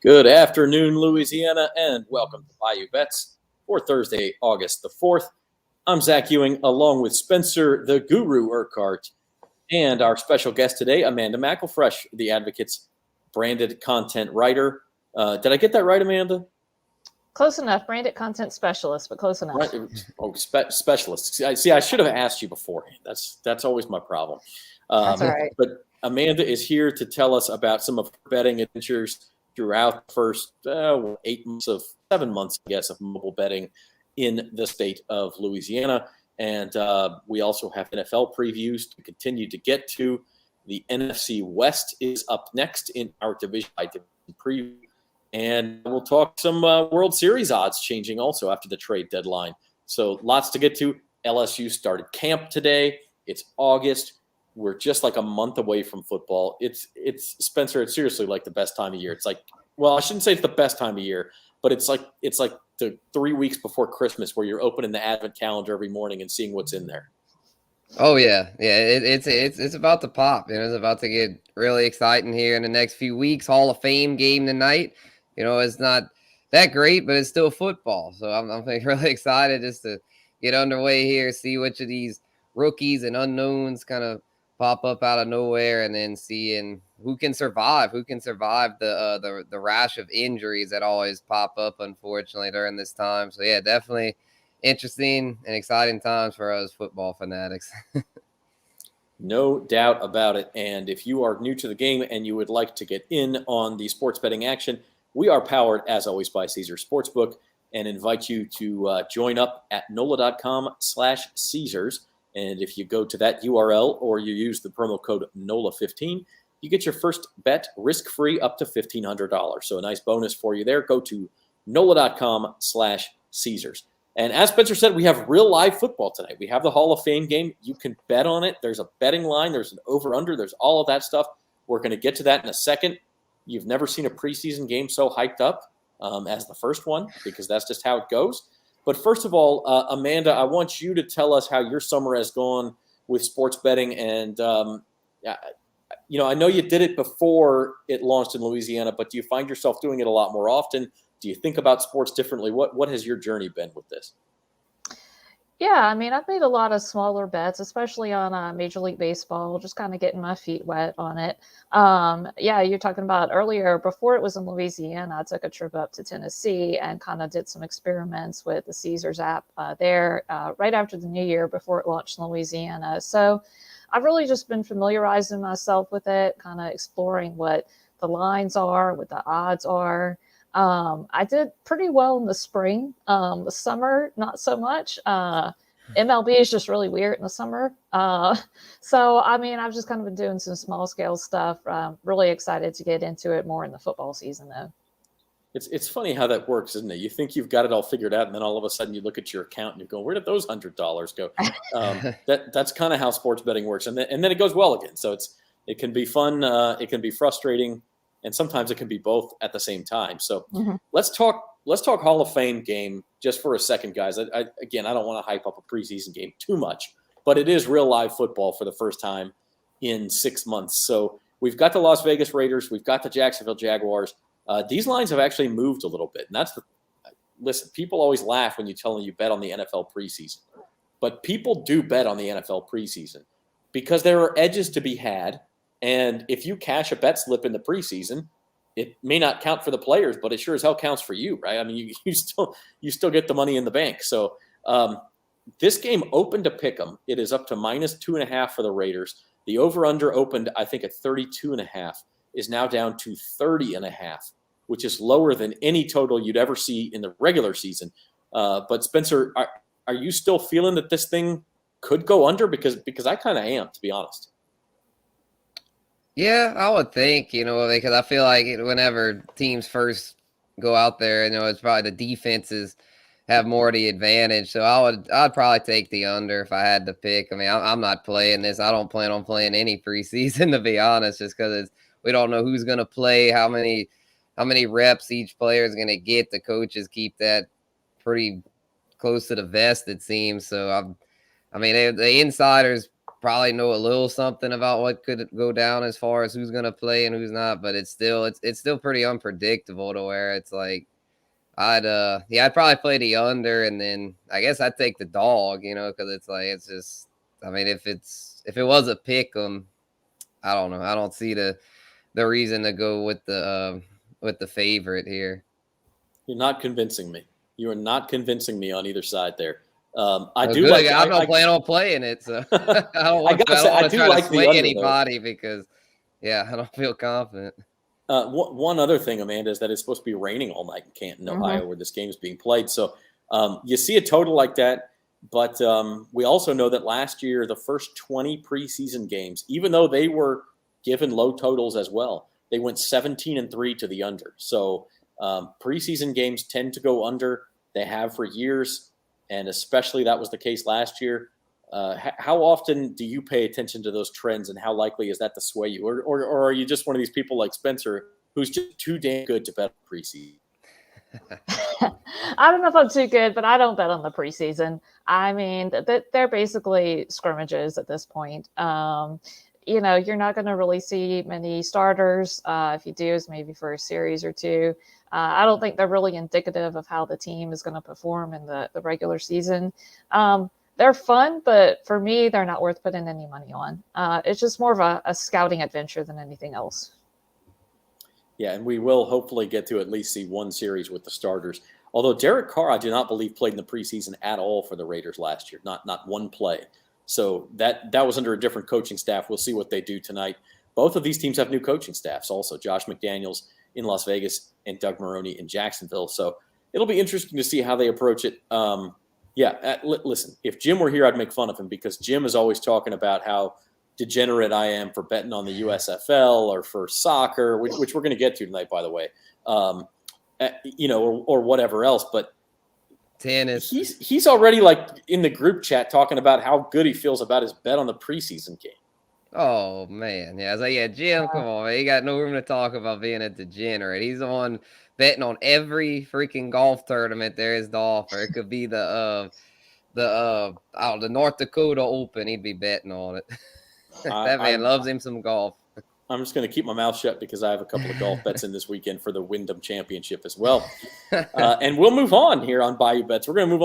Good afternoon, Louisiana, and welcome to Bayou Bets for Thursday, August the 4th. I'm Zach Ewing, along with Spencer, the Guru Urquhart, and our special guest today, Amanda McElfresh, the Advocate's branded content writer. Did I get that right, Amanda? Close enough. Branded content specialist, but close enough. Right. Oh, specialist. See, I should have asked you beforehand. That's always my problem. That's all right. But Amanda is here to tell us about some of her betting adventures throughout the first 7 months, I guess, of mobile betting in the state of Louisiana. And we also have NFL previews to continue to get to. The NFC West is up next in our division by division preview. And we'll talk some World Series odds changing also after the trade deadline. So lots to get to. LSU started camp today. It's August. We're just like a month away from football. It's Spencer, it's seriously like the best time of year. It's like, well, I shouldn't say it's the best time of year, but it's like the 3 weeks before Christmas where you're opening the Advent calendar every morning and seeing what's in there. Oh yeah. It's about to pop. It's about to get really exciting here in the next few weeks. Hall of Fame game tonight. It's not that great, but it's still football. So I'm really excited just to get underway here, see which of these rookies and unknowns kind of pop up out of nowhere, and then seeing who can survive the rash of injuries that always pop up, unfortunately, during this time. So yeah, definitely interesting and exciting times for us football fanatics. No doubt about it. And if you are new to the game and you would like to get in on the sports betting action, we are powered, as always, by Caesars Sportsbook, and invite you to join up at NOLA.com/Caesars. And if you go to that URL or you use the promo code NOLA15, you get your first bet risk-free up to $1,500. So a nice bonus for you there. Go to NOLA.com/Caesars. And as Spencer said, we have real live football tonight. We have the Hall of Fame game. You can bet on it. There's a betting line. There's an over-under. There's all of that stuff. We're going to get to that in a second. You've never seen a preseason game so hyped up as the first one, because that's just how it goes. But first of all, Amanda, I want you to tell us how your summer has gone with sports betting. And, I know you did it before it launched in Louisiana, but do you find yourself doing it a lot more often? Do you think about sports differently? What has your journey been with this? Yeah, I've made a lot of smaller bets, especially on Major League Baseball, just kind of getting my feet wet on it. You're talking about earlier, before it was in Louisiana, I took a trip up to Tennessee and kind of did some experiments with the Caesars app there right after the new year before it launched in Louisiana. So I've really just been familiarizing myself with it, kind of exploring what the lines are, what the odds are. I did pretty well in the spring. The summer, not so much. MLB is just really weird in the summer. I've just kind of been doing some small scale stuff. Really excited to get into it more in the football season, though. It's funny how that works, isn't it? You think you've got it all figured out, and then all of a sudden you look at your account and you go, "Where did those $100 go?" That's kind of how sports betting works, and then it goes well again. So it can be fun, it can be frustrating, and sometimes it can be both at the same time. So let's talk Hall of Fame game just for a second, guys. I don't want to hype up a preseason game too much, but it is real live football for the first time in 6 months. So we've got the Las Vegas Raiders, we've got the Jacksonville Jaguars. These lines have actually moved a little bit, and listen. People always laugh when you tell them you bet on the NFL preseason, but people do bet on the NFL preseason because there are edges to be had. And if you cash a bet slip in the preseason, it may not count for the players, but it sure as hell counts for you, right? You still get the money in the bank. So this game opened to pick 'em. It is up to -2.5 for the Raiders. The over/under opened, I think, at 32.5, is now down to 30.5, which is lower than any total you'd ever see in the regular season. But Spencer, are you still feeling that this thing could go under? Because I kind of am, to be honest. Yeah, I would think, because I feel like whenever teams first go out there, it's probably the defenses have more of the advantage. So I'd probably take the under if I had to pick. I'm not playing this. I don't plan on playing any preseason, to be honest, just because we don't know who's going to play, how many reps each player is going to get. The coaches keep that pretty close to the vest, it seems. So the insiders probably know a little something about what could go down as far as who's going to play and who's not, but it's still pretty unpredictable to where it's like I'd probably play the under, and then I guess I'd take the dog, because it's just, I mean, if it was a pick 'em, I don't know. I don't see the reason to go with the favorite here. You're not convincing me. You are not convincing me on either side there. I don't plan on playing it, so I don't want to try to sway anybody because, I don't feel confident. One other thing, Amanda, is that it's supposed to be raining all night in Canton, Ohio, where this game is being played. So you see a total like that, but we also know that last year, the first 20 preseason games, even though they were given low totals as well, they went 17-3 to the under. So preseason games tend to go under. They have for years, and especially that was the case last year. How often do you pay attention to those trends, and how likely is that to sway you? Or are you just one of these people like Spencer who's just too damn good to bet preseason? I don't know if I'm too good, but I don't bet on the preseason. I mean, they're basically scrimmages at this point. You're not going to really see many starters. If you do, it's maybe for a series or two. I don't think they're really indicative of how the team is going to perform in the regular season. They're fun, but for me, they're not worth putting any money on. It's just more of a scouting adventure than anything else. Yeah, and we will hopefully get to at least see one series with the starters. Although Derek Carr, I do not believe, played in the preseason at all for the Raiders last year. Not one play. So that was under a different coaching staff. We'll see what they do tonight. Both of these teams have new coaching staffs also. Josh McDaniels in Las Vegas and Doug Maroney in Jacksonville. So it'll be interesting to see how they approach it. Listen, if Jim were here, I'd make fun of him because Jim is always talking about how degenerate I am for betting on the USFL or for soccer, which we're going to get to tonight, by the way, or whatever else. But tennis, he's already like in the group chat talking about how good he feels about his bet on the preseason game. Oh man, yeah, I was like, Jim, come on, man. He got no room to talk about being a degenerate. He's the one betting on every freaking golf tournament there is to offer. It could be the North Dakota Open. He'd be betting on it. That man loves him some golf. I'm just going to keep my mouth shut because I have a couple of golf bets in this weekend for the Wyndham Championship as well. And we'll move on here on Bayou Bets. We're going to move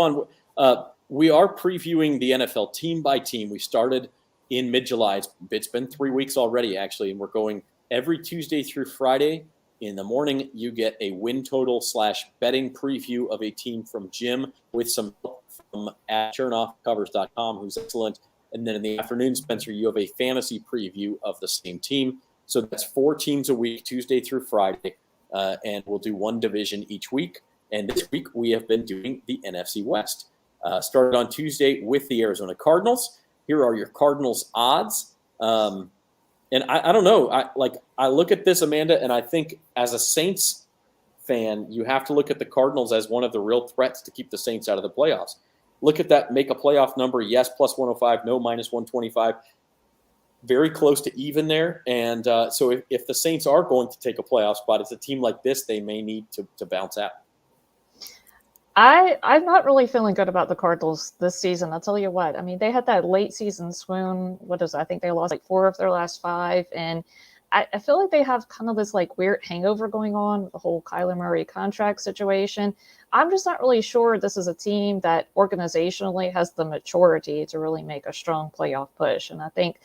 on. We are previewing the NFL team by team. We started in mid-July. It's been 3 weeks already, actually, and we're going every Tuesday through Friday. In the morning, you get a win total / betting preview of a team from Jim with some help from at turnoffcovers.com, who's excellent. And then in the afternoon, Spencer, you have a fantasy preview of the same team. So that's 4 teams a week, Tuesday through Friday, and we'll do one division each week. And this week, we have been doing the NFC West. Started on Tuesday with the Arizona Cardinals. Here are your Cardinals odds. And I don't know. I look at this, Amanda, and I think as a Saints fan, you have to look at the Cardinals as one of the real threats to keep the Saints out of the playoffs. Look at that, make a playoff number. Yes, plus 105, no, minus 125. Very close to even there. And so if the Saints are going to take a playoff spot, it's a team like this they may need to bounce out. I'm not really feeling good about the Cardinals this season. I'll tell you what. I mean, they had that late season swoon. I think they lost like 4 of their last 5. And I feel like they have kind of this like weird hangover going on with the whole Kyler Murray contract situation. I'm just not really sure this is a team that organizationally has the maturity to really make a strong playoff push. And I think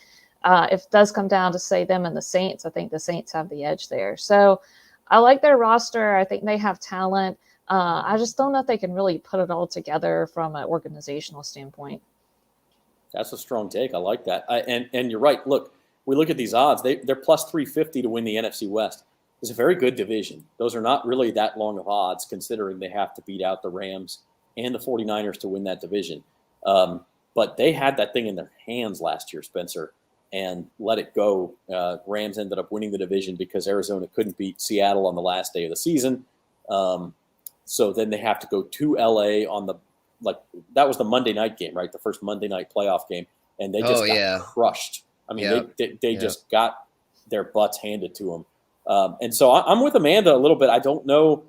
if it does come down to say them and the Saints, I think the Saints have the edge there. So I like their roster. I think they have talent. I just don't know if they can really put it all together from an organizational standpoint. That's a strong take. I like that. And you're right. Look, we look at these odds. They're plus 350 to win the NFC West. It's a very good division. Those are not really that long of odds considering they have to beat out the Rams and the 49ers to win that division. But they had that thing in their hands last year, Spencer, and let it go. Rams ended up winning the division because Arizona couldn't beat Seattle on the last day of the season. So then they have to go to LA on that was the Monday night game, right? The first Monday night playoff game. And they just got crushed. I mean, they just got their butts handed to them. And so I'm with Amanda a little bit. I don't know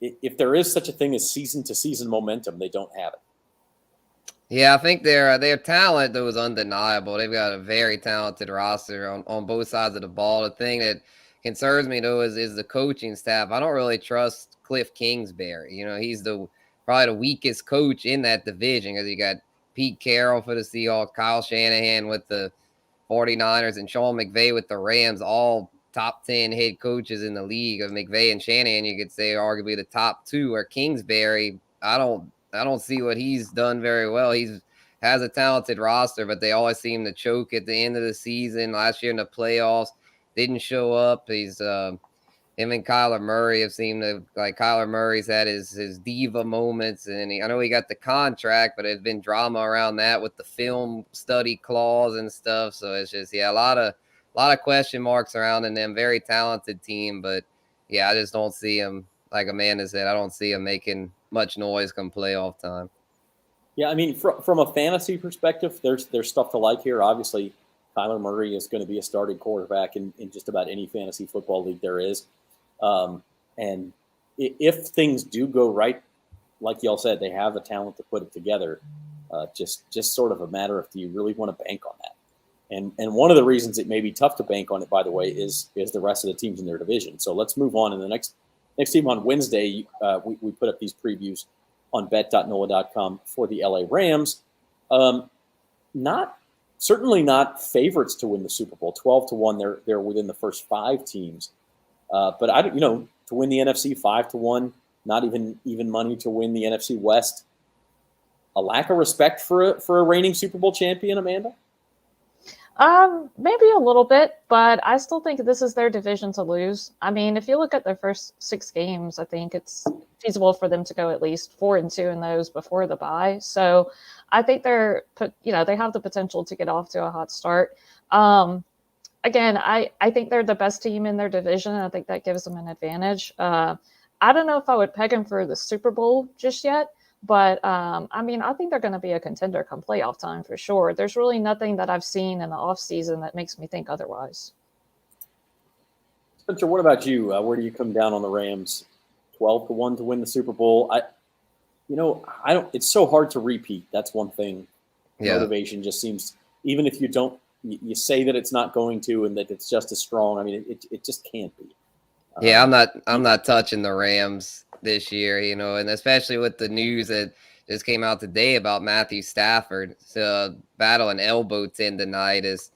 if there is such a thing as season to season momentum. They don't have it. Yeah, I think their talent though is undeniable. They've got a very talented roster on both sides of the ball. The thing that concerns me though is the coaching staff. I don't really trust Cliff Kingsbury. You know, he's probably the weakest coach in that division because you got Pete Carroll for the Seahawks, Kyle Shanahan with the 49ers, and Sean McVay with the Rams, all top 10 head coaches in the league. Of McVay and Shanahan, you could say arguably the top two. Or Kingsbury, I don't see what he's done very well. He's has a talented roster, but they always seem to choke at the end of the season. Last year in the playoffs, didn't show up. He's him and Kyler Murray have seemed to, like, Kyler Murray's had his diva moments, and I know he got the contract, but there's been drama around that with the film study clause and stuff. So it's just, yeah, a lot of question marks surrounding them. Very talented team, but yeah, I just don't see him, like Amanda said, I don't see him making much noise come playoff time. Yeah, I mean, from a fantasy perspective, there's stuff to like here. Obviously, Kyler Murray is going to be a starting quarterback in just about any fantasy football league there is. And if things do go right, like y'all said, they have the talent to put it together. Just sort of a matter of, do you really want to bank on that? And one of the reasons it may be tough to bank on it, by the way, is the rest of the teams in their division. So let's move on. In the next team on Wednesday, we put up these previews on bet.NOLA.com for the LA Rams. Certainly not favorites to win the Super Bowl. 12-1, they're within the first 5 teams. But to win the NFC, 5-1, not even money to win the NFC West. A lack of respect for a reigning Super Bowl champion, Amanda? Maybe a little bit, but I still think this is their division to lose. I mean, if you look at their first 6 games, I think it's feasible for them to go at least 4-2 in those before the bye. So I think they have the potential to get off to a hot start. Again, I think they're the best team in their division. I think that gives them an advantage. I don't know if I would peg them for the Super Bowl just yet, but I think they're going to be a contender come playoff time for sure. There's really nothing that I've seen in the offseason that makes me think otherwise. Spencer, what about you? Where do you come down on the Rams? 12-1 to win the Super Bowl. I don't. It's so hard to repeat. That's one thing. Yeah. Motivation just seems, even if you don't, you say that it's not going to, and that it's just as strong. I mean, it just can't be. Yeah, I'm not touching the Rams this year, and especially with the news that just came out today about Matthew Stafford battling elbow tendonitis,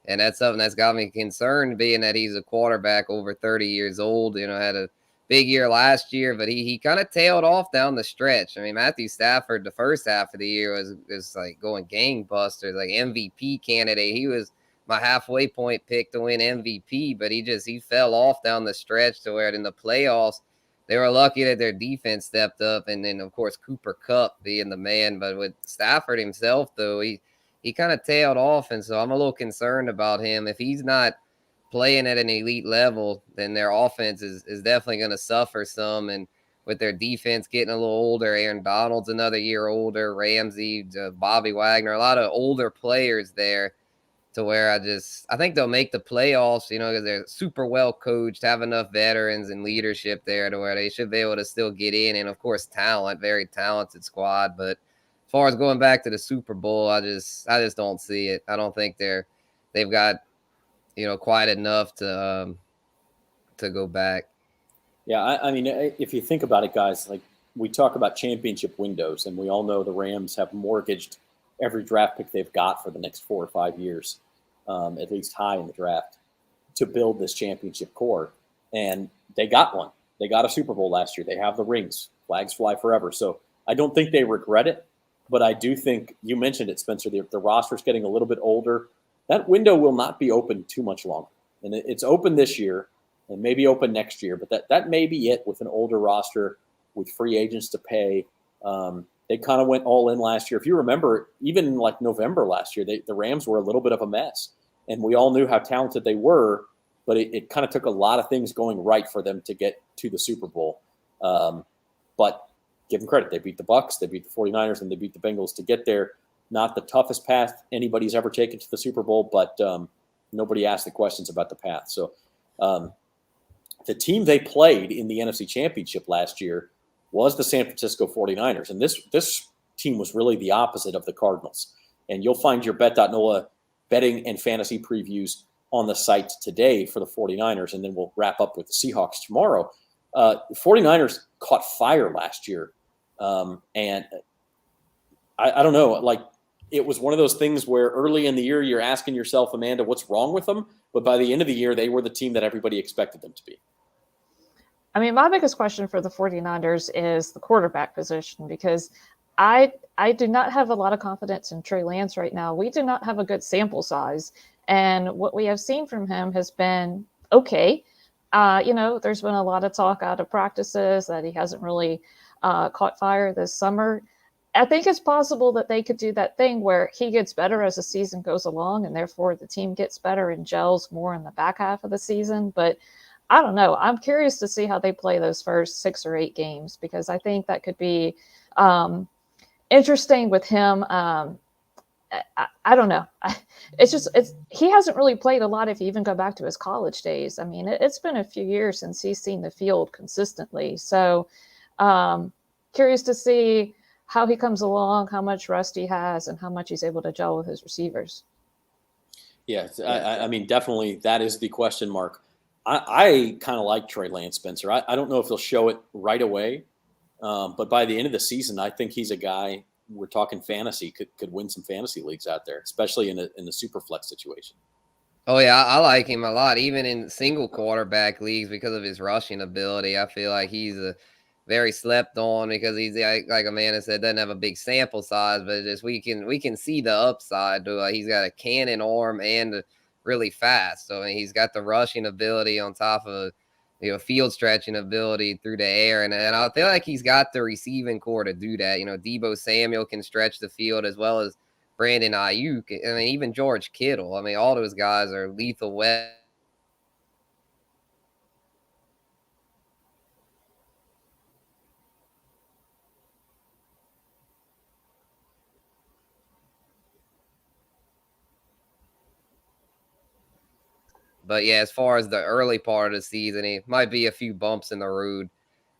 and that's something that's got me concerned, being that he's a quarterback over 30 years old. Had a big year last year, but he kind of tailed off down the stretch. I mean, Matthew Stafford, the first half of the year was like going gangbusters, like MVP candidate. He was my halfway point pick to win MVP, but he fell off down the stretch to where in the playoffs, they were lucky that their defense stepped up. And then, of course, Cooper Kupp being the man. But with Stafford himself, though, he kind of tailed off. And so I'm a little concerned about him. If he's not playing at an elite level, then their offense is definitely going to suffer some. And with their defense getting a little older, Aaron Donald's another year older, Ramsey, Bobby Wagner, a lot of older players there, to where I think they'll make the playoffs, because they're super well coached, have enough veterans and leadership there to where they should be able to still get in. And of course, talent, very talented squad. But as far as going back to the Super Bowl, I just don't see it. I don't think they've got, quite enough to go back. Yeah, I mean, if you think about it, guys, like, we talk about championship windows, and we all know the Rams have mortgaged every draft pick they've got for the next 4 or 5 years, at least high in the draft, to build this championship core. And they got one. They got a Super Bowl last year. They have the rings. Flags fly forever. So I don't think they regret it, but I do think, you mentioned it, Spencer, the roster's getting a little bit older. That window will not be open too much longer. And it's open this year and maybe open next year, but that may be it with an older roster, with free agents to pay. They kind of went all in last year. If you remember, even like November last year, the Rams were a little bit of a mess. And we all knew how talented they were, but it kind of took a lot of things going right for them to get to the Super Bowl. But give them credit. They beat the Bucs, they beat the 49ers, and they beat the Bengals to get there. Not the toughest path anybody's ever taken to the Super Bowl, but nobody asked the questions about the path. So the team they played in the NFC Championship last year was the San Francisco 49ers. And this team was really the opposite of the Cardinals. And you'll find your Bet.NOLA betting and fantasy previews on the site today for the 49ers, and then we'll wrap up with the Seahawks tomorrow. 49ers caught fire last year, and I don't know, like, it was one of those things where early in the year you're asking yourself, Amanda, what's wrong with them? But by the end of the year, they were the team that everybody expected them to be. I mean, my biggest question for the 49ers is the quarterback position, because I do not have a lot of confidence in Trey Lance right now. We do not have a good sample size, and what we have seen from him has been okay. There's been a lot of talk out of practices that he hasn't really caught fire this summer. I think it's possible that they could do that thing where he gets better as the season goes along, and therefore the team gets better and gels more in the back half of the season. But I don't know. I'm curious to see how they play those first 6 or 8 games, because I think that could be interesting with him. I don't know. He hasn't really played a lot if you even go back to his college days. I mean, it's been a few years since he's seen the field consistently. So curious to see how he comes along, how much rust he has, and how much he's able to gel with his receivers. Yeah, I mean, definitely that is the question mark. I kind of like Trey Lance, Spencer. I don't know if he'll show it right away, but by the end of the season, I think he's a guy, we're talking fantasy, could win some fantasy leagues out there, especially in the super flex situation. Oh, yeah, I like him a lot, even in single quarterback leagues because of his rushing ability. I feel like he's a very slept on because he's, like Amanda said, doesn't have a big sample size, but just we can see the upside. He's got a cannon arm and really fast. So I mean, he's got the rushing ability on top of field stretching ability through the air, and I feel like he's got the receiving core to do that. Deebo Samuel can stretch the field as well as Brandon Ayuk. I mean, even George Kittle. I mean, all those guys are lethal weapons. But yeah, as far as the early part of the season, it might be a few bumps in the road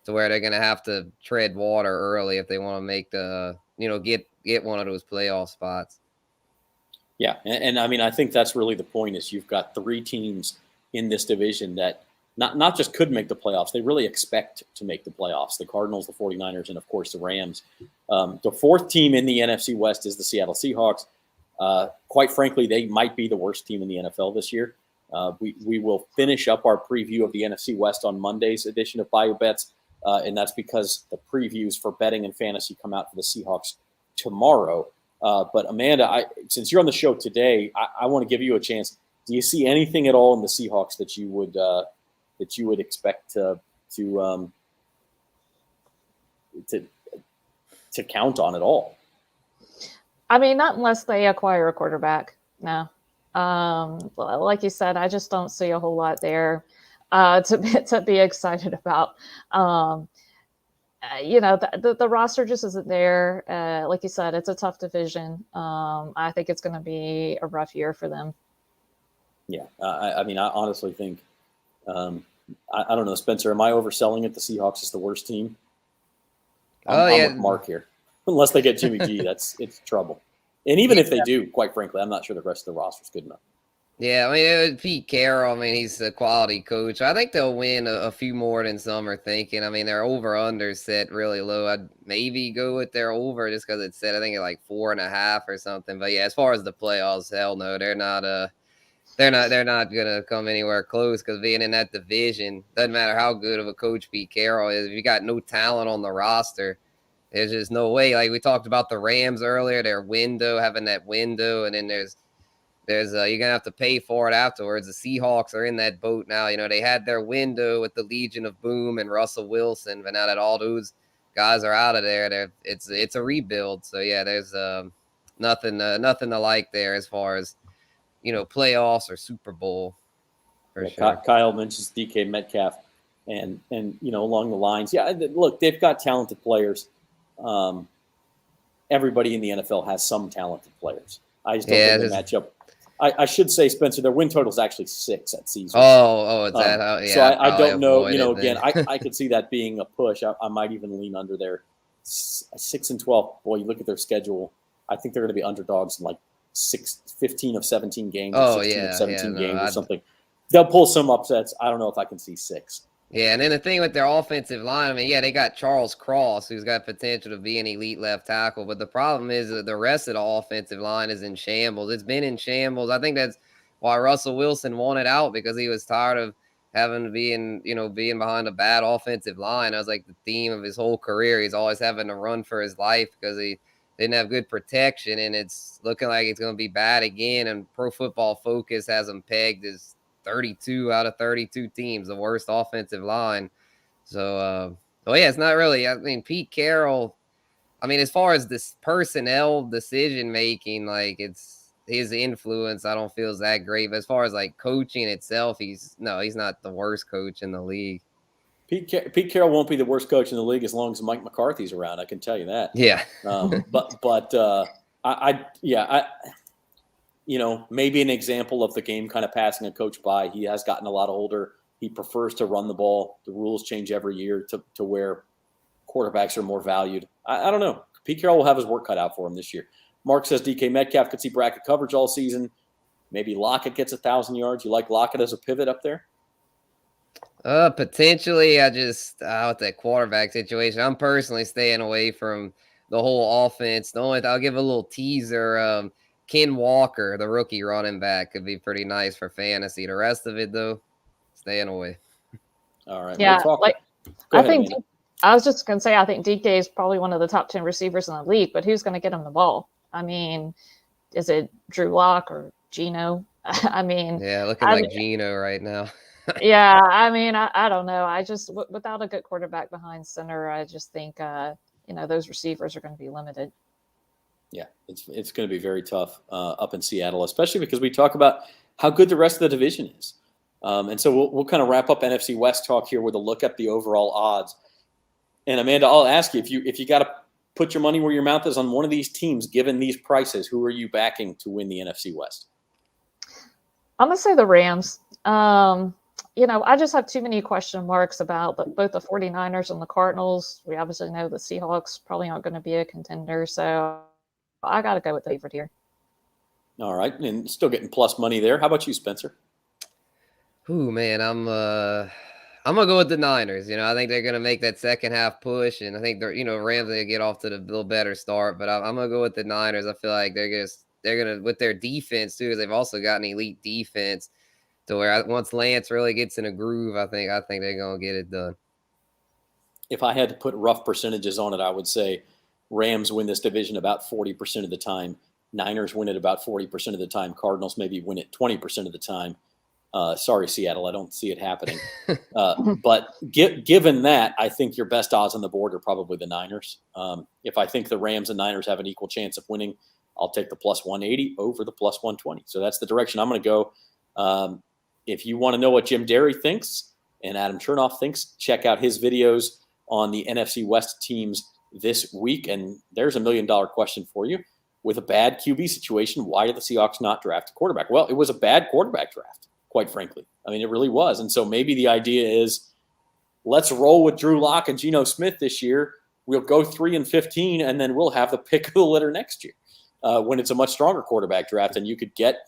to where they're going to have to tread water early if they want to make the, get one of those playoff spots. Yeah. And I mean, I think that's really the point is you've got 3 teams in this division that not just could make the playoffs, they really expect to make the playoffs. The Cardinals, the 49ers, and of course the Rams. The 4th team in the NFC West is the Seattle Seahawks. Quite frankly, they might be the worst team in the NFL this year. We will finish up our preview of the NFC West on Monday's edition of Bayou Bets, and that's because the previews for betting and fantasy come out for the Seahawks tomorrow. But Amanda, since you're on the show today, I want to give you a chance. Do you see anything at all in the Seahawks that you would expect to count on at all? I mean, not unless they acquire a quarterback. No. Like you said, I just don't see a whole lot there to be excited about. The roster just isn't there. Like you said, it's a tough division. I think it's going to be a rough year for them. Yeah, I mean, I honestly think, I don't know, Spencer, am I overselling it? The Seahawks is the worst team? I'm with Mark here. Unless they get Jimmy G, it's trouble. And even if they do, quite frankly, I'm not sure the rest of the roster is good enough. Yeah, I mean, Pete Carroll, I mean, he's a quality coach. I think they'll win a few more than some are thinking. I mean, their over-under set really low. I'd maybe go with their over just because it's set, I think, at like 4.5 or something. But yeah, as far as the playoffs, hell no, they're not gonna come anywhere close because being in that division, doesn't matter how good of a coach Pete Carroll is, if you got no talent on the roster, there's just no way. Like we talked about the Rams earlier, their window, having that window, and then there's you're gonna have to pay for it afterwards. The Seahawks are in that boat now. They had their window with the Legion of Boom and Russell Wilson, but now that all those guys are out of there, it's a rebuild. So yeah, there's nothing to like there as far as playoffs or Super Bowl. For sure. Kyle mentions DK Metcalf, and along the lines, yeah. Look, they've got talented players. Everybody in the NFL has some talented players. I just don't think they match up. I should say, Spencer, their win total is actually 6 at season. Oh, is that how? Yeah. So I don't know. Again, I could see that being a push. I might even lean under there 6-12. Boy, you look at their schedule. I think they're going to be underdogs in like 15 of 17 games, or Oh 16 of yeah, 17 no, games, or something. They'll pull some upsets. I don't know if I can see 6. yeah, and then the thing with their offensive line, I mean, yeah, they got Charles Cross, who's got potential to be an elite left tackle, but the problem is that the rest of the offensive line is in shambles. It's been in shambles. I think that's why Russell Wilson wanted out, because he was tired of having to being behind a bad offensive line. That was like the theme of his whole career. He's always having to run for his life because he didn't have good protection, and it's looking like it's going to be bad again. And Pro Football Focus has him pegged as 32 out of 32 teams, the worst offensive line. So, yeah, it's not really. I mean, Pete Carroll. I mean, as far as this personnel decision making, like it's his influence, I don't feel is that great. But as far as like coaching itself, he's not the worst coach in the league. Pete Carroll won't be the worst coach in the league as long as Mike McCarthy's around. I can tell you that. Yeah. Maybe an example of the game kind of passing a coach by. He has gotten a lot older. He prefers to run the ball. The rules change every year to where quarterbacks are more valued. I don't know. Pete Carroll will have his work cut out for him this year. Mark says DK Metcalf could see bracket coverage all season. Maybe Lockett gets 1,000 yards. You like Lockett as a pivot up there? Potentially. I just with that quarterback situation, I'm personally staying away from the whole offense. The only I'll give a little teaser. Ken Walker, the rookie running back, could be pretty nice for fantasy. The rest of it, though, staying away. All right. Yeah, Go ahead, I was just going to say, I think DK is probably one of the top 10 receivers in the league, but who's going to get him the ball? I mean, is it Drew Lock or Geno? I mean, yeah, looking like Geno right now. Yeah, I mean, I don't know. I just without a good quarterback behind center, I just think those receivers are going to be limited. Yeah, it's going to be very tough up in Seattle, especially because we talk about how good the rest of the division is. And so we'll kind of wrap up NFC West talk here with a look at the overall odds. And Amanda, I'll ask you, if you got to put your money where your mouth is on one of these teams, given these prices, who are you backing to win the NFC West? I'm going to say the Rams. I just have too many question marks about both the 49ers and the Cardinals. We obviously know the Seahawks probably aren't going to be a contender, so I got to go with the favorite here. All right, and still getting plus money there. How about you, Spencer? Ooh, man, I'm gonna go with the Niners. I think they're gonna make that second half push, and I think Rams they get off to the little better start. But I'm gonna go with the Niners. I feel like they're gonna with their defense too, because they've also got an elite defense. To where once Lance really gets in a groove, I think they're gonna get it done. If I had to put rough percentages on it, I would say Rams win this division about 40% of the time. Niners win it about 40% of the time. Cardinals maybe win it 20% of the time. Sorry, Seattle, I don't see it happening. But given that, I think your best odds on the board are probably the Niners. If I think the Rams and Niners have an equal chance of winning, I'll take the plus 180 over the plus 120. So that's the direction I'm going to go. If you want to know what Jim Derry thinks and Adam Chernoff thinks, check out his videos on the NFC West teams this week. And there's $1 million question for you. With a bad QB situation, why did the Seahawks not draft a quarterback? Well, it was a bad quarterback draft, quite frankly. I mean, it really was. And so maybe the idea is let's roll with Drew Lock and Geno Smith this year. We'll go 3-15, and then we'll have the pick of the litter next year when it's a much stronger quarterback draft and you could get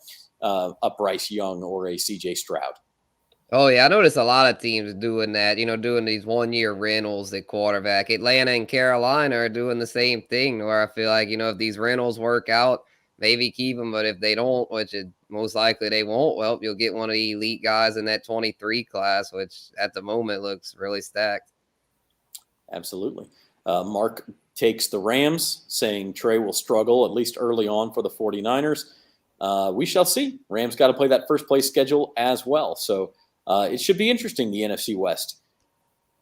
a Bryce Young or a CJ Stroud. Oh, yeah. I noticed a lot of teams doing that, doing these 1-year rentals at quarterback. Atlanta and Carolina are doing the same thing where I feel like, if these rentals work out, maybe keep them. But if they don't, which most likely they won't, well, you'll get one of the elite guys in that 23 class, which at the moment looks really stacked. Absolutely. Mark takes the Rams, saying Trey will struggle at least early on for the 49ers. We shall see. Rams got to play that first place schedule as well. So it should be interesting, the NFC West.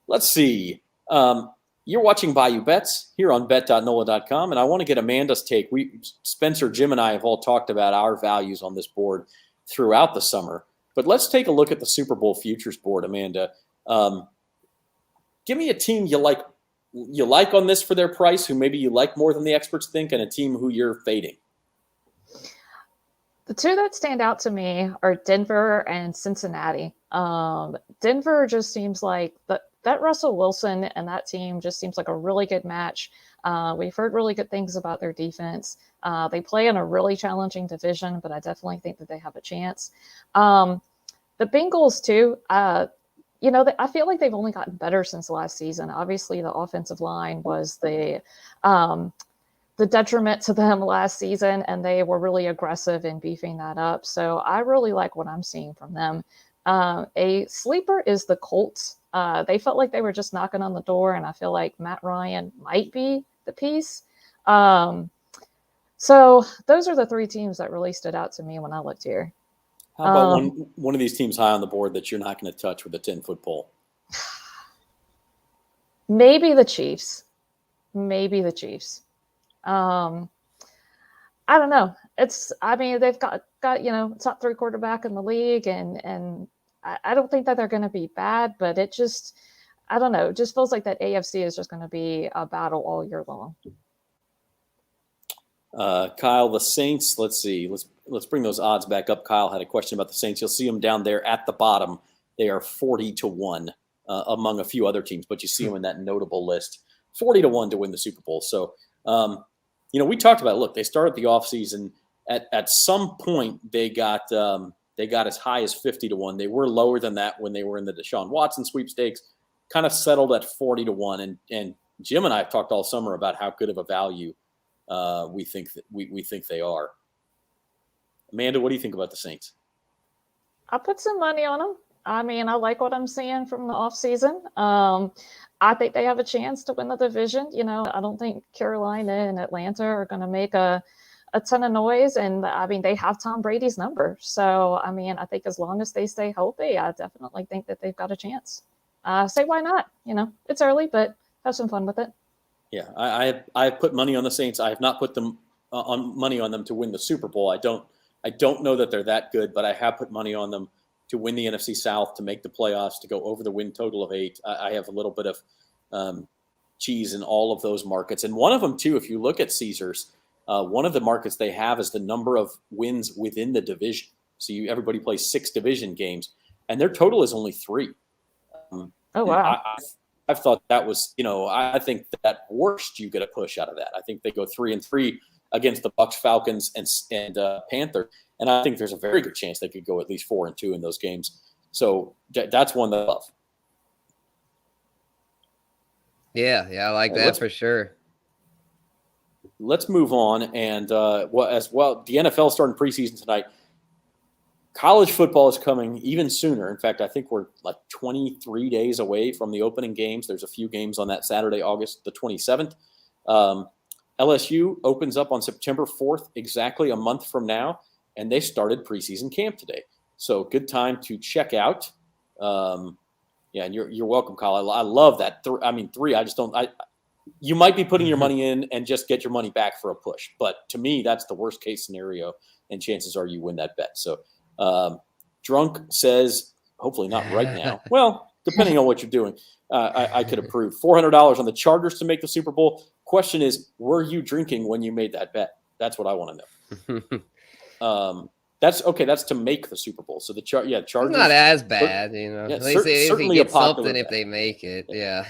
Let's see. You're watching Bayou Bets here on bet.nola.com, and I want to get Amanda's take. Spencer, Jim, and I have all talked about our values on this board throughout the summer. But let's take a look at the Super Bowl futures board, Amanda. Give me a team you like on this for their price, who maybe you like more than the experts think, and a team who you're fading. The two that stand out to me are Denver and Cincinnati. Denver just seems like that Russell Wilson and that team just seems like a really good match. We've heard really good things about their defense. They play in a really challenging division, but I definitely think that they have a chance. The Bengals too, I feel like they've only gotten better since last season. Obviously, the offensive line was the detriment to them last season, and they were really aggressive in beefing that up. So I really like what I'm seeing from them. A sleeper is the Colts. They felt like they were just knocking on the door, and I feel like Matt Ryan might be the piece. So those are the three teams that really stood out to me when I looked here. How about one of these teams high on the board that you're not going to touch with a 10-foot pole? Maybe the Chiefs. I don't know. They've got top 3 quarterback in the league, and I don't think that they're going to be bad, but it just, I don't know. It just feels like that AFC is just going to be a battle all year long. Kyle, the Saints, let's see. Let's bring those odds back up. Kyle had a question about the Saints. You'll see them down there at the bottom. They are 40-1 among a few other teams, but you see them in that notable list. 40-1 to win the Super Bowl. So, we talked about, look, they started the offseason. At some point, they got as high as 50-1. They were lower than that when they were in the Deshaun Watson sweepstakes, kind of settled at 40-1. And Jim and I have talked all summer about how good of a value we think they are. Amanda, what do you think about the Saints? I put some money on them. I like what I'm seeing from the offseason. I think they have a chance to win the division. I don't think Carolina and Atlanta are going to make a ton of noise. And they have Tom Brady's number. So, I think as long as they stay healthy, I definitely think that they've got a chance. Say why not? It's early, but have some fun with it. Yeah, I have put money on the Saints. I have not put them on money on them to win the Super Bowl. I don't know that they're that good, but I have put money on them to win the NFC South, to make the playoffs, to go over the win total of 8. I have a little bit of cheese in all of those markets. And one of them, too, if you look at Caesars, one of the markets they have is the number of wins within the division. So everybody plays 6 division games, and their total is only 3. Oh, wow. I've thought that was, I think that worst you get a push out of that. I think they go 3-3 against the Bucs, Falcons, and Panthers. And I think there's a very good chance they could go at least 4-2 in those games. So that's one that I love. Yeah, I like that for sure. Let's move on. And the NFL starting preseason tonight. College football is coming even sooner. In fact, I think we're like 23 days away from the opening games. There's a few games on that Saturday, August the 27th. LSU opens up on September 4th, exactly a month from now. And they started preseason camp today. So good time to check out. And you're welcome, Kyle. I love that. 3, I just don't – you might be putting your money in and just get your money back for a push. But to me, that's the worst case scenario, and chances are you win that bet. So Drunk says, hopefully not right now. Well, depending on what you're doing, I could approve. $400 on the Chargers to make the Super Bowl. Question is, were you drinking when you made that bet? That's what I want to know. That's okay. That's to make the Super Bowl. So the Chargers. It's not as bad, Yeah, At least certainly get something bet. if they make it. Yeah.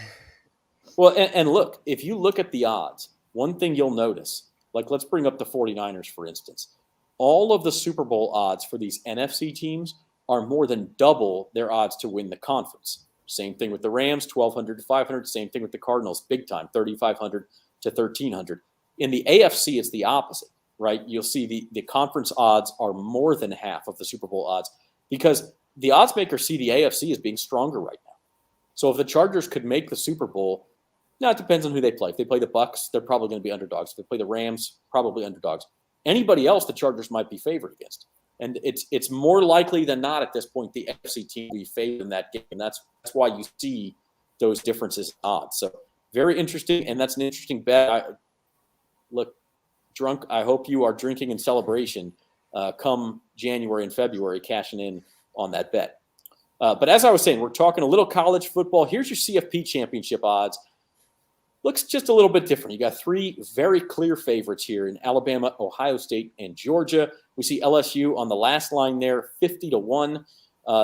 Well, and look, if you look at the odds, one thing you'll notice, like let's bring up the 49ers, for instance. All of the Super Bowl odds for these NFC teams are more than double their odds to win the conference. Same thing with the Rams, 1,200 to 500. Same thing with the Cardinals, big time, 3,500 to 1,300. In the AFC, it's the opposite. Right, you'll see the conference odds are more than half of the Super Bowl odds because the odds makers see the AFC as being stronger right now. So if the Chargers could make the Super Bowl, now it depends on who they play. If they play the Bucs, they're probably going to be underdogs. If they play the Rams, probably underdogs. Anybody else, the Chargers might be favored against. And it's more likely than not at this point the AFC team will be favored in that game. And that's why you see those differences in odds. So very interesting, and that's an interesting bet. Look. Drunk, I hope you are drinking in celebration come January and February, cashing in on that bet. But as I was saying, we're talking a little college football. Here's your CFP Championship odds. Looks just a little bit different. You got 3 very clear favorites here in Alabama, Ohio State, and Georgia. We see LSU on the last line there, 50-1.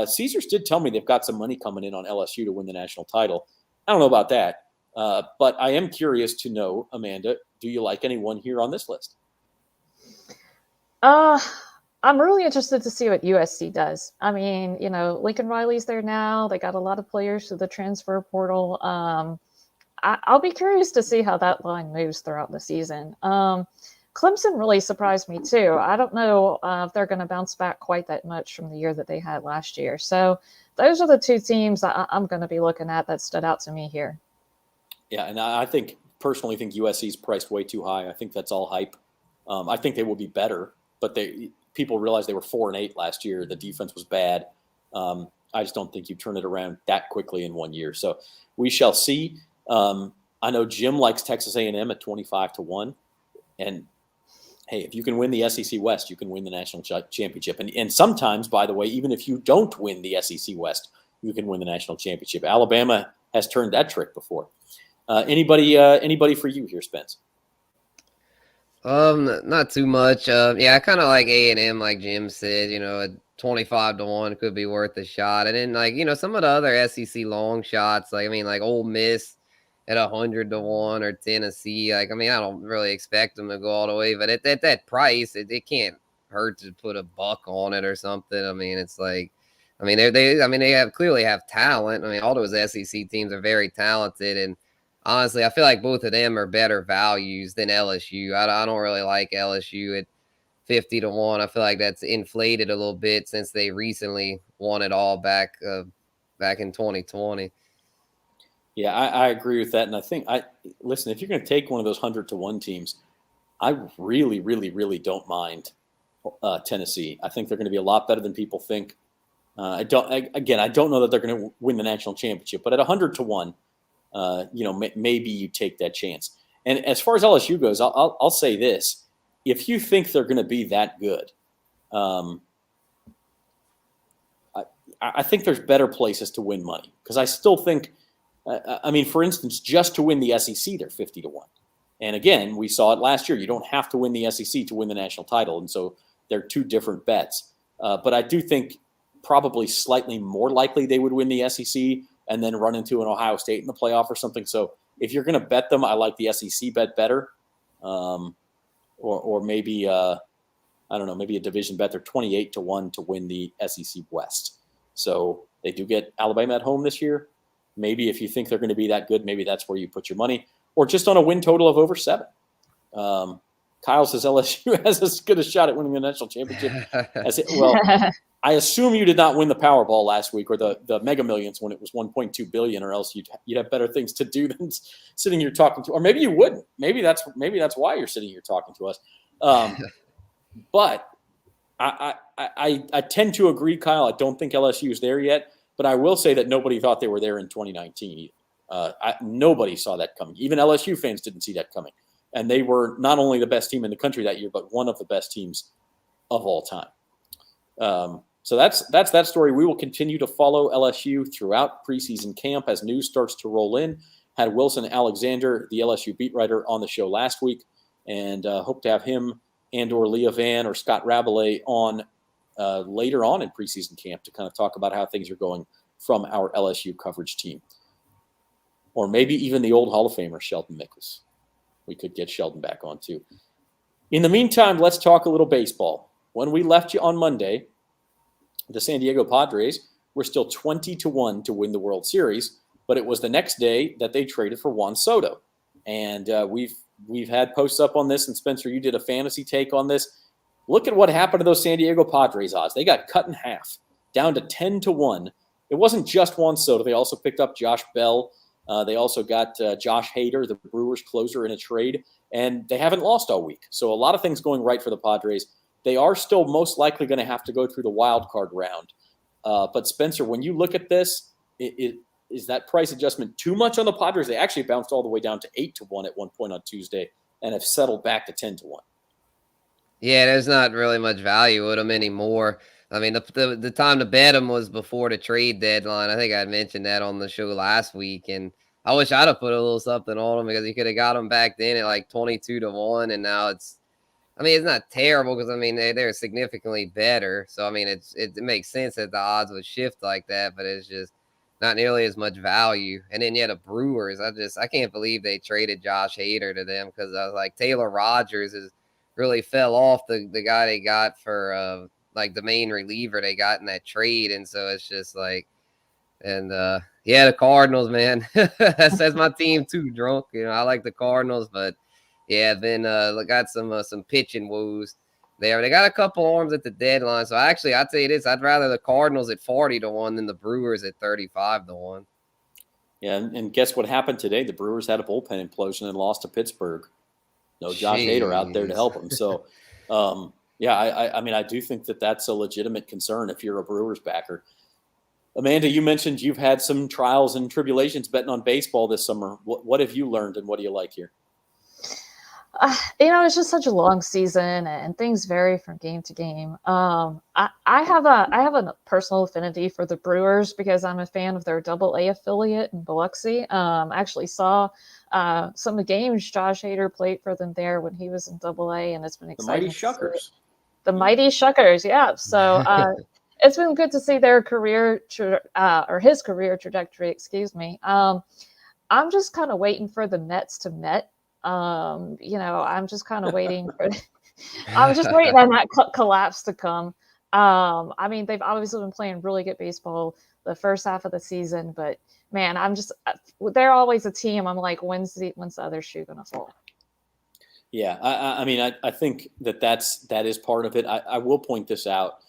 Caesars did tell me they've got some money coming in on LSU to win the national title. I don't know about that. But I am curious to know, Amanda, do you like anyone here on this list? I'm really interested to see what USC does. I mean, Lincoln Riley's there now. They got a lot of players through the transfer portal. I'll be curious to see how that line moves throughout the season. Clemson really surprised me too. I don't know if they're going to bounce back quite that much from the year that they had last year. So those are the two teams I'm going to be looking at that stood out to me here. Yeah, and I personally think USC is priced way too high. I think that's all hype. I think they will be better, but people realized they were 4-8 last year. The defense was bad. I just don't think you turn it around that quickly in 1 year. So we shall see. I know Jim likes Texas A&M at 25-1, and hey, if you can win the SEC West, you can win the national championship. And sometimes, by the way, even if you don't win the SEC West, you can win the national championship. Alabama has turned that trick before. Anybody for you here, Spence? Not too much. I kind of like A&M, like Jim said. At 25-1 could be worth a shot. And then some of the other SEC long shots, like Ole Miss at 100-1 or Tennessee. I don't really expect them to go all the way, but at that price, it can't hurt to put a buck on it or something. It's like, they clearly have talent. All those SEC teams are very talented, and honestly, I feel like both of them are better values than LSU. I don't really like LSU at 50-1. I feel like that's inflated a little bit since they recently won it all back in 2020. Yeah, I agree with that. And I think listen, if you're going to take one of those 100-1 teams, I really, really, really don't mind Tennessee. I think they're going to be a lot better than people think. I don't know that they're going to win the national championship, but at 100-1, maybe you take that chance. And as far as LSU goes, I'll say this: if you think they're going to be that good, I think there's better places to win money, because I still think. For instance, just to win the SEC, they're 50-1. And again, we saw it last year. You don't have to win the SEC to win the national title. And so they're two different bets. But I do think probably slightly more likely they would win the SEC and then run into an Ohio State in the playoff or something. So if you're going to bet them, I like the SEC bet better. Or maybe, maybe a division bet. They're 28-1 to win the SEC West. So they do get Alabama at home this year. Maybe if you think they're going to be that good, maybe that's where you put your money, or just on a win total of over 7. Kyle says LSU has as good a shot at winning the national championship as it. Well, I assume you did not win the Powerball last week, or the Mega Millions when it was $1.2 billion, or else you'd have better things to do than sitting here talking to, or maybe you wouldn't. Maybe that's why you're sitting here talking to us. But I tend to agree, Kyle. I don't think LSU is there yet. But I will say that nobody thought they were there in 2019 either. Nobody saw that coming. Even LSU fans didn't see that coming. And they were not only the best team in the country that year, but one of the best teams of all time. So that's that story. We will continue to follow LSU throughout preseason camp as news starts to roll in. Had Wilson Alexander, the LSU beat writer, on the show last week, and hope to have him and or Leah Van or Scott Rabelais on later on in preseason camp to kind of talk about how things are going from our LSU coverage team. Or maybe even the old Hall of Famer, Sheldon Mickles. We could get Sheldon back on too. In the meantime, let's talk a little baseball. When we left you on Monday, the San Diego Padres were still 20-1 to win the World Series, but it was the next day that they traded for Juan Soto. And we've had posts up on this, and Spencer, you did a fantasy take on this. Look at what happened to those San Diego Padres odds. They got cut in half, down to 10-1. It wasn't just Juan Soto. They also picked up Josh Bell. They also got Josh Hader, the Brewers closer, in a trade, and they haven't lost all week. So a lot of things going right for the Padres. They are still most likely going to have to go through the wild card round. But Spencer, when you look at this, is that price adjustment too much on the Padres? They actually bounced all the way down to 8-1 at one point on Tuesday and have settled back to 10-1. Yeah, there's not really much value with them anymore. The time to bet them was before the trade deadline. I think I mentioned that on the show last week, and I wish I'd have put a little something on them, because you could have got them back then at like 22-1, and now it's not terrible, because they're significantly better. So it makes sense that the odds would shift like that, but it's just not nearly as much value. And then the Brewers, I can't believe they traded Josh Hader to them, because I was like, Taylor Rogers is really fell off the guy they got for like the main reliever they got in that trade. And so it's just like, and yeah, the Cardinals, man, that's my team too, drunk. I like the Cardinals, but yeah, then got some pitching woes there. They got a couple arms at the deadline. So actually, I'll tell you this, I'd rather the Cardinals at 40-1 than the Brewers at 35-1. Yeah, and guess what happened today? The Brewers had a bullpen implosion and lost to Pittsburgh. No Josh Hader out there to help them. So, yeah, I mean, I do think that that's a legitimate concern if you're a Brewers backer. Amanda, you mentioned you've had some trials and tribulations betting on baseball this summer. What have you learned, and what do you like here? It's just such a long season, and things vary from game to game. I have a personal affinity for the Brewers because I'm a fan of their Double-A affiliate in Biloxi. I actually saw some of the games Josh Hader played for them there when he was in Double-A, and it's been exciting. The Mighty Shuckers. The Mighty Shuckers, yeah. So it's been good to see their career or his career trajectory. Excuse me. I'm just kind of waiting for the Mets to Met. I'm just kind of waiting for. I'm just waiting on that collapse to come. I mean, they've obviously been playing really good baseball the first half of the season, but man, they're always a team. I'm like, when's the other shoe gonna fall? Yeah, I mean, I think that is part of it. I will point this out.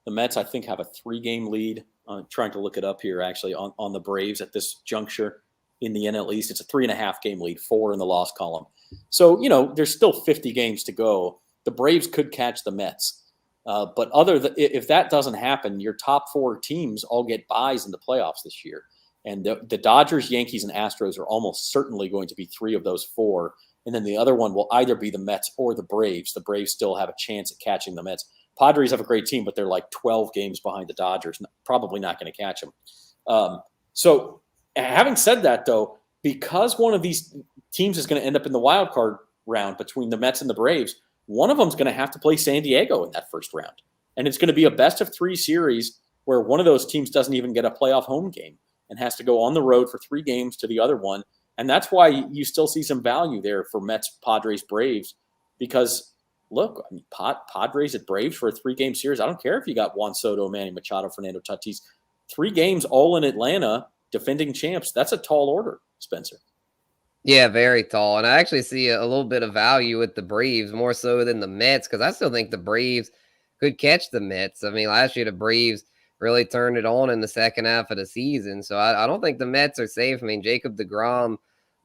The Mets, I think, have a 3-game lead. I'm trying to look it up here, actually, on the Braves at this juncture in the NL East. It's a 3.5-game lead, 4 in the loss column. So, there's still 50 games to go. The Braves could catch the Mets. But if that doesn't happen, your top 4 teams all get buys in the playoffs this year. And the Dodgers, Yankees, and Astros are almost certainly going to be 3 of those 4. And then the other one will either be the Mets or the Braves. The Braves still have a chance at catching the Mets. Padres have a great team, but they're like 12 games behind the Dodgers. Probably not going to catch them. So having said that, though, because one of these teams is going to end up in the wild card round between the Mets and the Braves, one of them is going to have to play San Diego in that first round. And it's going to be a best-of-3 series where one of those teams doesn't even get a playoff home game and has to go on the road for 3 games to the other one. And that's why you still see some value there for Mets, Padres, Braves, because, look, I mean, Padres at Braves for a 3-game series. I don't care if you got Juan Soto, Manny Machado, Fernando Tatis. 3 games all in Atlanta, defending champs. That's a tall order, Spencer. Yeah, very tall. And I actually see a little bit of value with the Braves, more so than the Mets, because I still think the Braves could catch the Mets. I mean, last year the Braves really turned it on in the second half of the season. So I don't think the Mets are safe. I mean, Jacob deGrom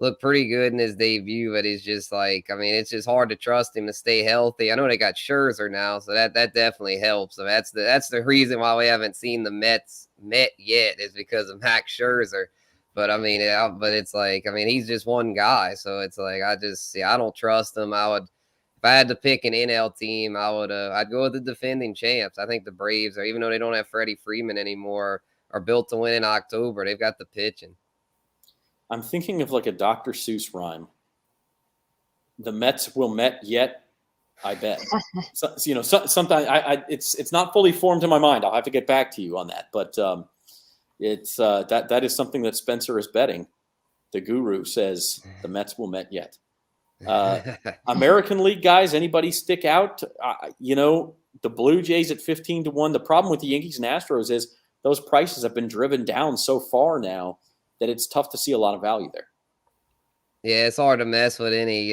looked pretty good in his debut, but it's just like, I mean, it's just hard to trust him to stay healthy. I know they got Scherzer now, so that definitely helps. So that's the reason why we haven't seen the Mets met yet, is because of Max Scherzer. But I mean, it's like, I mean, he's just one guy, so it's like I don't trust him. If I had to pick an NL team, I'd go with the defending champs. I think the Braves even though they don't have Freddie Freeman anymore, are built to win in October. They've got the pitching. I'm thinking of like a Dr. Seuss rhyme. The Mets will Met yet, I bet. Sometimes it's not fully formed in my mind. I'll have to get back to you on that. But it's that is something that Spencer is betting. The guru says the Mets will Met yet. American League guys, anybody stick out? The Blue Jays at 15-1. The problem with the Yankees and Astros is those prices have been driven down so far now that it's tough to see a lot of value there. Yeah, it's hard to mess with any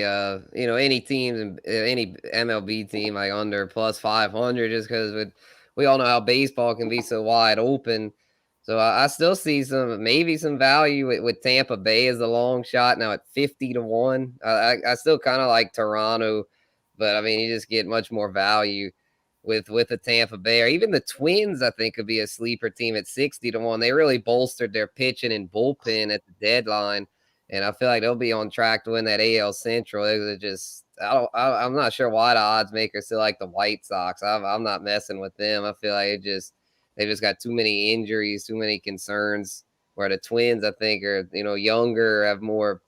teams, any MLB team like under plus 500, just because we all know how baseball can be so wide open. So I still see maybe some value with Tampa Bay as a long shot now at 50-1. I still kind of like Toronto, but I mean, you just get much more value with the Tampa Bay, or even the Twins. I think could be a sleeper team at 60-1. They really bolstered their pitching and bullpen at the deadline, and I feel like they'll be on track to win that AL Central. I'm not sure why the odds makers still like the White Sox. I'm not messing with them. I feel like they just got too many injuries, too many concerns. Where the Twins, I think, are younger, have more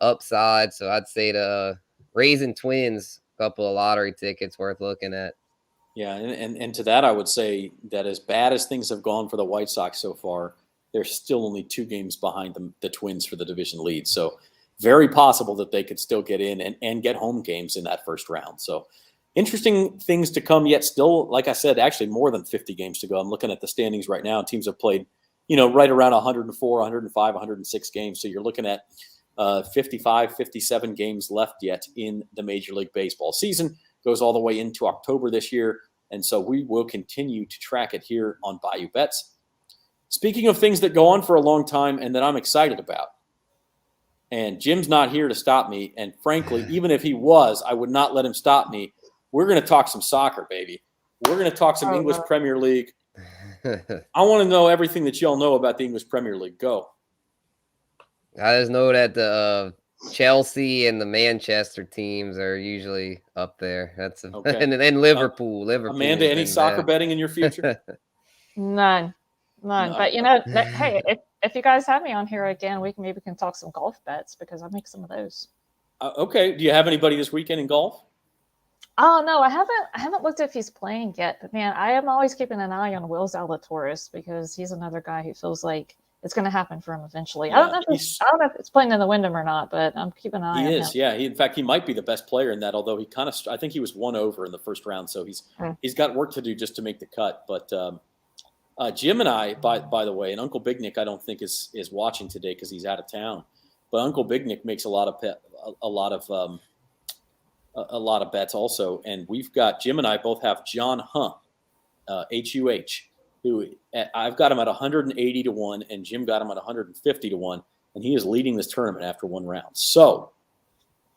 upside. So I'd say the Raising Twins, a couple of lottery tickets worth looking at. Yeah, and to that I would say that as bad as things have gone for the White Sox so far, they're still only 2 games behind the Twins for the division lead. So very possible that they could still get in and get home games in that first round. So interesting things to come yet still, like I said, actually more than 50 games to go. I'm looking at the standings right now. Teams have played, right around 104, 105, 106 games. So you're looking at 55, 57 games left yet in the Major League Baseball season. Goes all the way into October this year. And so we will continue to track it here on Bayou Bets. Speaking of things that go on for a long time and that I'm excited about, and Jim's not here to stop me, and frankly, even if he was, I would not let him stop me. We're going to talk some soccer, baby. We're going to talk some English Premier League. I want to know everything that y'all know about the English Premier League. Go. I just know that the Chelsea and the Manchester teams are usually up there. That's okay. And Liverpool. Amanda, any soccer betting in your future? None. No. But hey, if you guys have me on here again, we can talk some golf bets because I make some of those. Okay. Do you have anybody this weekend in golf? Oh no, I haven't looked if he's playing yet. But man, I am always keeping an eye on Will Zalatoris because he's another guy who feels like it's going to happen for him eventually. Yeah, I don't know if it's playing in the Wyndham or not, but I'm keeping an eye on him. He is, yeah. In fact, he might be the best player in that. Although I think he was 1 over in the first round, so he's got work to do just to make the cut. But Jim and I, by the way, and Uncle Big Nick, I don't think is watching today because he's out of town. But Uncle Big Nick makes a lot of bets also, and we've got Jim and I both have John Hunt, Huh, who I've got him at 180 to 1, and Jim got him at 150 to 1, and he is leading this tournament after 1 round. So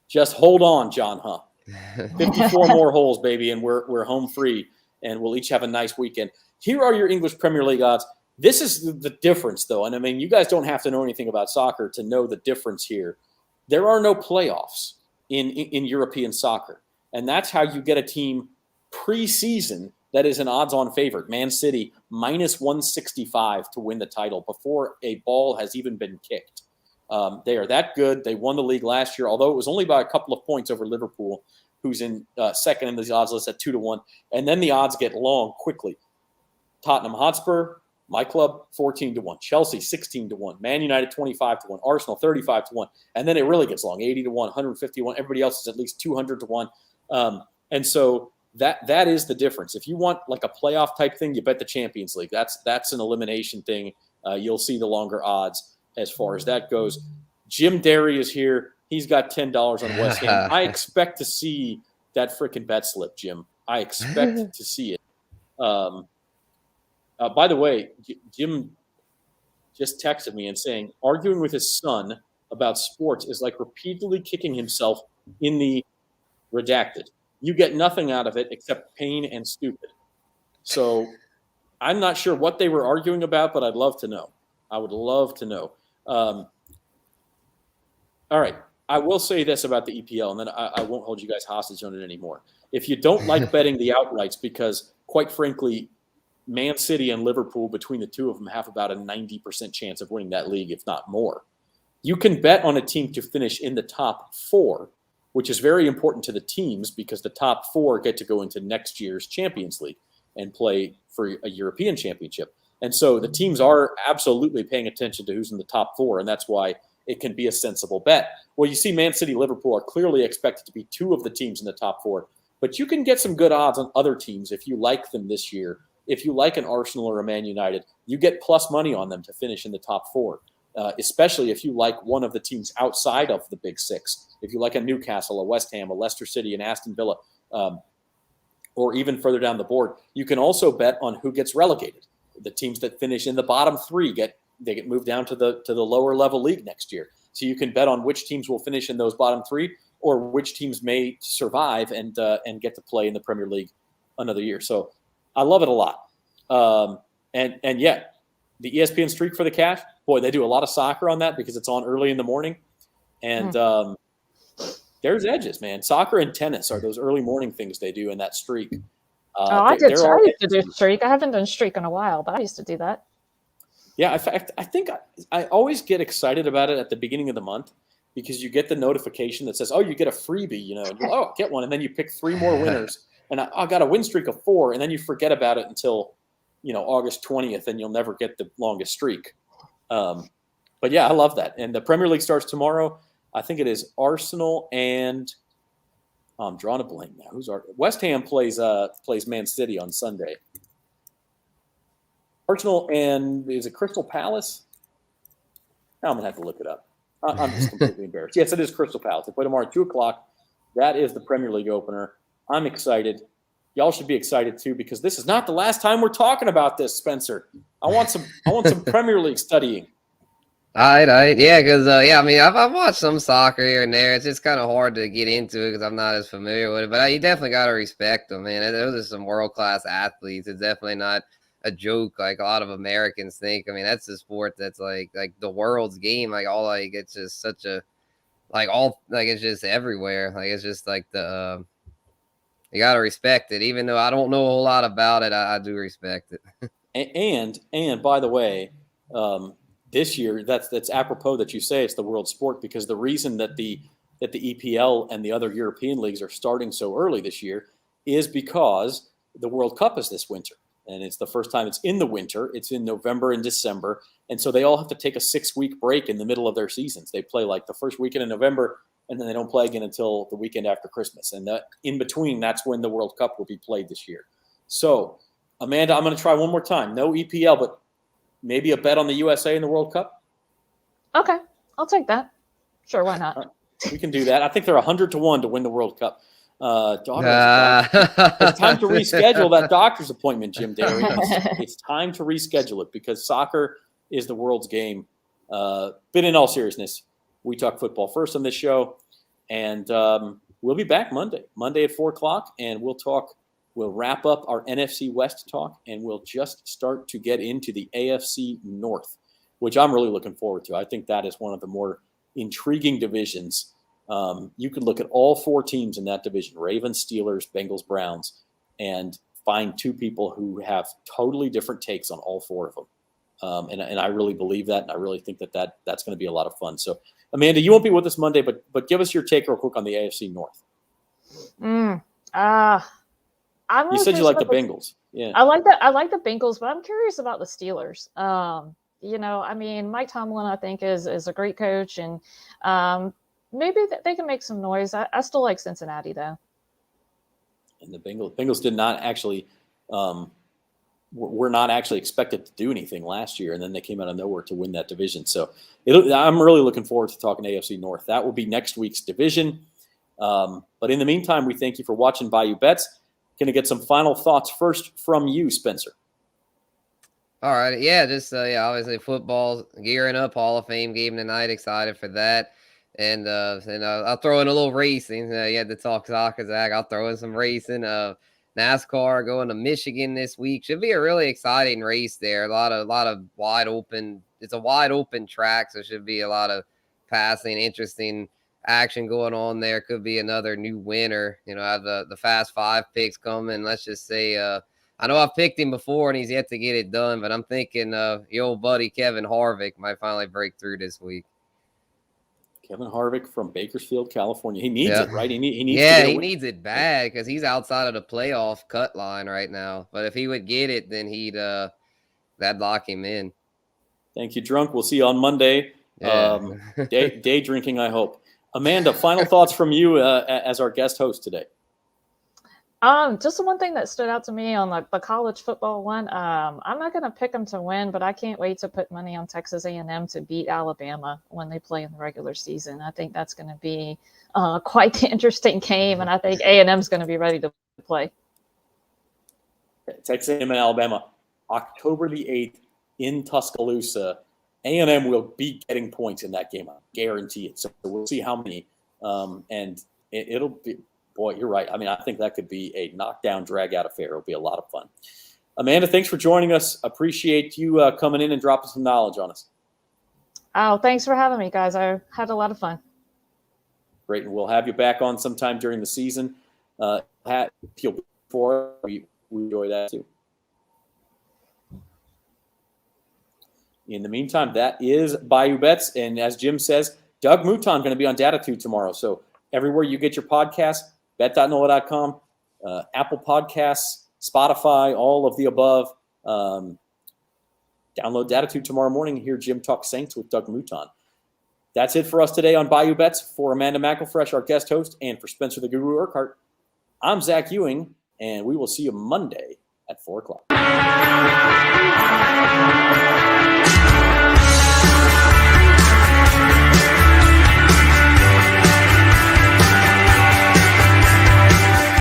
just hold on, John Hunt. 54 more holes, baby, and we're home free, and we'll each have a nice weekend. Here are your English Premier League odds. This is the difference, though, and I mean, you guys don't have to know anything about soccer to know the difference here. There are no playoffs in European soccer, and that's how you get a team preseason that is an odds-on favorite. Man City minus 165 to win the title before a ball has even been kicked. They are that good. They won the league last year, although it was only by a couple of points over Liverpool, who's in second in the odds list at 2 to 1. And then the odds get long quickly. Tottenham Hotspur, my club, 14 to 1. Chelsea, 16 to 1. Man United, 25 to 1. Arsenal, 35 to 1. And then it really gets long, 80 to 1, 150 to 1. Everybody else is at least 200 to 1. And so that is the difference. If you want like a playoff type thing, you bet the Champions League. That's an elimination thing. You'll see the longer odds as far as that goes. Jim Derry is here. He's got $10 on West Ham. I expect to see that freaking bet slip, Jim. I expect to see it. By the way, Jim just texted me and saying, arguing with his son about sports is like repeatedly kicking himself in the redacted. You get nothing out of it except pain and stupid. So I'm not sure what they were arguing about, but I'd love to know. I would love to know. All right. I will say this about the EPL, and then I won't hold you guys hostage on it anymore. If you don't like betting the outrights, because quite frankly, Man City and Liverpool, between the two of them, have about a 90% chance of winning that league, if not more. You can bet on a team to finish in the top 4, which is very important to the teams because the top 4 get to go into next year's Champions League and play for a European championship. And so the teams are absolutely paying attention to who's in the top 4, and that's why it can be a sensible bet. Well, you see Man City, Liverpool are clearly expected to be 2 of the teams in the top 4, but you can get some good odds on other teams if you like them this year. If you like an Arsenal or a Man United, you get plus money on them to finish in the top 4, especially if you like one of the teams outside of the Big 6. If you like a Newcastle, a West Ham, a Leicester City, an Aston Villa, or even further down the board, you can also bet on who gets relegated. The teams that finish in the bottom 3 get moved down to the lower level league next year. So you can bet on which teams will finish in those bottom 3 or which teams may survive and get to play in the Premier League another year. So I love it a lot. And yet the ESPN streak for the cash, boy, they do a lot of soccer on that because it's on early in the morning. And there's edges, man. Soccer and tennis are those early morning things they do in that streak. I used to do streak. I haven't done streak in a while, but I used to do that. Yeah, in fact, I think I always get excited about it at the beginning of the month because you get the notification that says, oh, you get a freebie, and oh, get one. And then you pick 3 more winners. And I got a win streak of 4. And then you forget about it until, August 20th, and you'll never get the longest streak. But yeah, I love that. And the Premier League starts tomorrow. I think it is Arsenal and I'm drawing a blank now. West Ham plays Man City on Sunday. Arsenal and is it Crystal Palace? Now I'm gonna have to look it up. I'm just completely embarrassed. Yes, it is Crystal Palace. They play tomorrow at 2:00. That is the Premier League opener. I'm excited. Y'all should be excited too because this is not the last time we're talking about this, Spencer. I want some Premier League studying. All right. Yeah, because, I mean, I've watched some soccer here and there. It's just kind of hard to get into it because I'm not as familiar with it. But you definitely got to respect them, man. Those are some world-class athletes. It's definitely not a joke like a lot of Americans think. I mean, that's a sport that's like the world's game. It's just such a, it's just everywhere. Like, it's just like you got to respect it. Even though I don't know a whole lot about it, I do respect it. And by the way, this year, that's apropos that you say it's the world sport because the reason that the EPL and the other European leagues are starting so early this year is because the World Cup is this winter. And it's the first time it's in the winter. It's in November and December. And so they all have to take a 6-week break in the middle of their seasons. They play like the first weekend in November, and then they don't play again until the weekend after Christmas. And in between, that's when the World Cup will be played this year. So, Amanda, I'm going to try one more time. No EPL, but maybe a bet on the USA in the World Cup? Okay, I'll take that. Sure, why not? We can do that. I think they're 100-1 to win the World Cup. It's time to reschedule that doctor's appointment, Jim Derry. It's time to reschedule it because soccer is the world's game. But in all seriousness, we talk football first on this show, and we'll be back Monday at 4:00, and we'll wrap up our NFC West talk, and we'll just start to get into the AFC North, which I'm really looking forward to. I think that is one of the more intriguing divisions. You could look at all 4 teams in that division, Ravens, Steelers, Bengals, Browns, and find 2 people who have totally different takes on all 4 of them. And I really believe that, and I really think that's going to be a lot of fun. So, Amanda, you won't be with us Monday, but give us your take real quick on the AFC North. You said you like the Bengals. Yeah, I like that. I like the Bengals, but I'm curious about the Steelers. I mean, Mike Tomlin, I think, is a great coach, and maybe they can make some noise. I still like Cincinnati, though. And the Bengals did not actually were not actually expected to do anything last year, and then they came out of nowhere to win that division. So I'm really looking forward to talking AFC North. That will be next week's division. But in the meantime, we thank you for watching Bayou Bets. Going to get some final thoughts first from you, Spencer. All right. Yeah, just obviously football gearing up, Hall of Fame game tonight. Excited for that. And I'll throw in a little racing. You had to talk soccer, Zach. I'll throw in some racing. NASCAR going to Michigan this week. Should be a really exciting race there. A lot of wide open. It's a wide open track, so should be a lot of passing, interesting action going on there. Could be another new winner. I have the Fast 5 picks coming. Let's just say I know I've picked him before and he's yet to get it done, but I'm thinking your old buddy Kevin Harvick might finally break through this week. Kevin Harvick from Bakersfield, California. He needs it, right? He needs it bad because he's outside of the playoff cut line right now. But if he would get it, then that'd lock him in. Thank you, Drunk. We'll see you on Monday. Yeah. Day drinking, I hope. Amanda, final thoughts from you as our guest host today. Just the one thing that stood out to me on the college football one. I'm not going to pick them to win, but I can't wait to put money on Texas A&M to beat Alabama when they play in the regular season. I think that's going to be quite the interesting game, and I think A&M is going to be ready to play. Texas A&M and Alabama, October the 8th in Tuscaloosa. A&M will be getting points in that game. I guarantee it. So we'll see how many. And it'll be. Boy, you're right. I mean, I think that could be a knockdown, drag-out affair. It'll be a lot of fun. Amanda, thanks for joining us. Appreciate you coming in and dropping some knowledge on us. Oh, thanks for having me, guys. I had a lot of fun. Great, and we'll have you back on sometime during the season. We enjoy that too. In the meantime, that is Bayou Bets, and as Jim says, Doug Mouton going to be on Datitude tomorrow. So everywhere you get your podcasts, bet.NOLA.com, Apple Podcasts, Spotify, all of the above. Download Datitude tomorrow morning and hear Jim talk Saints with Doug Mouton. That's it for us today on Bayou Bets. For Amanda McElfresh, our guest host, and for Spencer the Guru Urquhart, I'm Zach Ewing, and we will see you Monday at 4 o'clock.